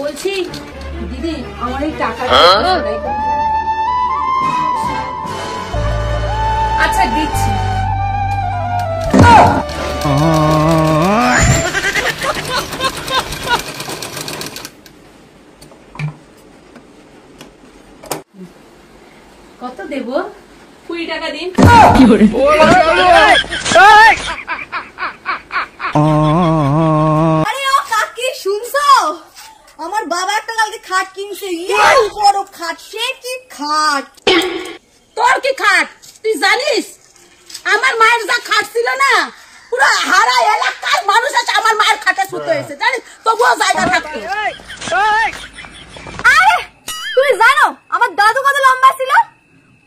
বলছি দিদি আমার এই টাকা আচ্ছা দিচ্ছি। কত দেব? 20 টাকা দিন। আরে ও কাকি শুনছো? আমার বাবা একটা কালকে খাট কিনছে, বড় খাট। সে কি খাট! তোর কি খাট? তুই জানিস আমার মায়ের যা খাট ছিল না, পুরো হারা এলাকার মানুষ আছে আমার মায়ের খাটে শুতে হয়েছে, জানিস? তবুও জায়গা থাকতো। আরে তুমি জানো আমার দাদু কত লম্বা ছিল?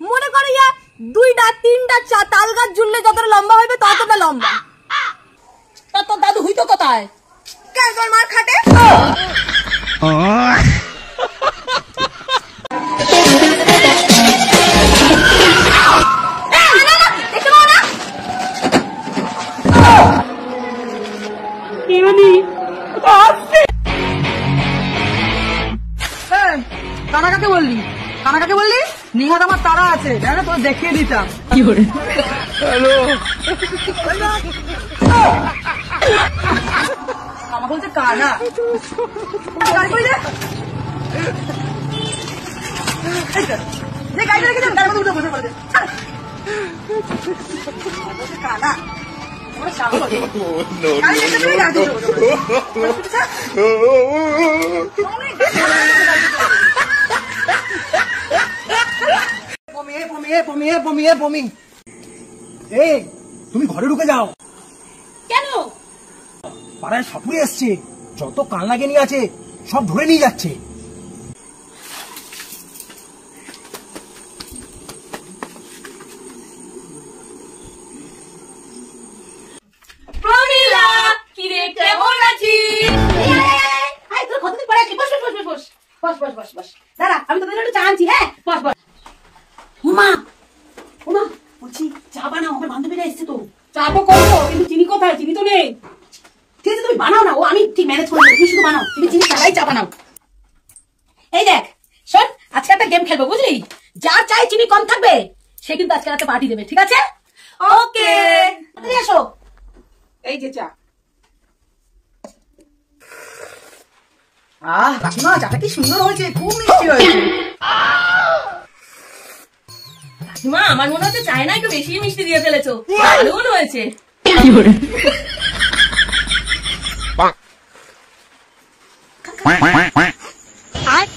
মনে করো ইয়া 2টা 3টা তাল গাছ ঝুললে যতটা লম্বা হবে ততটা লম্বা। তা তোর দাদু হইতো কোথায়? কেন মার খাটে? কানাকাকে বললি? কানাকাকে বললি? নিহাত আমার তারা আছে, জানো তো দেখিয়ে দিতাম। কি করে? হ্যালো, আমার বলছে কানা। গাড়ি করে দে, গাড়িটা রেখে দেন, তার মধ্যে উঠে বসে পড়ে। কানা তুমি ঘরে ঢুকে যাও। কেন? পাড়ায় সাপুরে এসছে, যত কান্না জ্ঞানী আছে সব ধরে নিয়ে যাচ্ছে। প্রমিলা, কি রে কেমন আছিস? আয় তোর কতদিন পরে আসলি, বস বস বস বস বস বস বস বস। দাঁড়া আমি তোদের একটু চা আনছি। হ্যাঁ বস বস। উমা উমা বলছি চা বানাও, আমার বান্ধবীরা এসছে তো। চা তো করবো কিন্তু চিনি কোথায়? চিনি তো নেই। ঠিক আছে তুমি বানাও না, ও আমি ঠিক ম্যানেজ করে দেবো, তুমি শুধু বানাও, তুমি চিনি ছাড়াই চা বানাও। এই দেখ শোন, আজকে একটা গেম খেলবো বুঝলি? যার চাই চিনি কম থাকবে সে কিন্তু আজকে রাতে পার্টি দেবে, ঠিক আছে? ওকে এসো। এই যে চা। কাকিমা চাটা কি সুন্দর হয়েছে, খুব মিষ্টি হয়েছে। মা আমার মনে হচ্ছে চায় না একটু বেশি মিষ্টি দিয়ে ফেলেছো, দারুণ হয়েছে। Quack.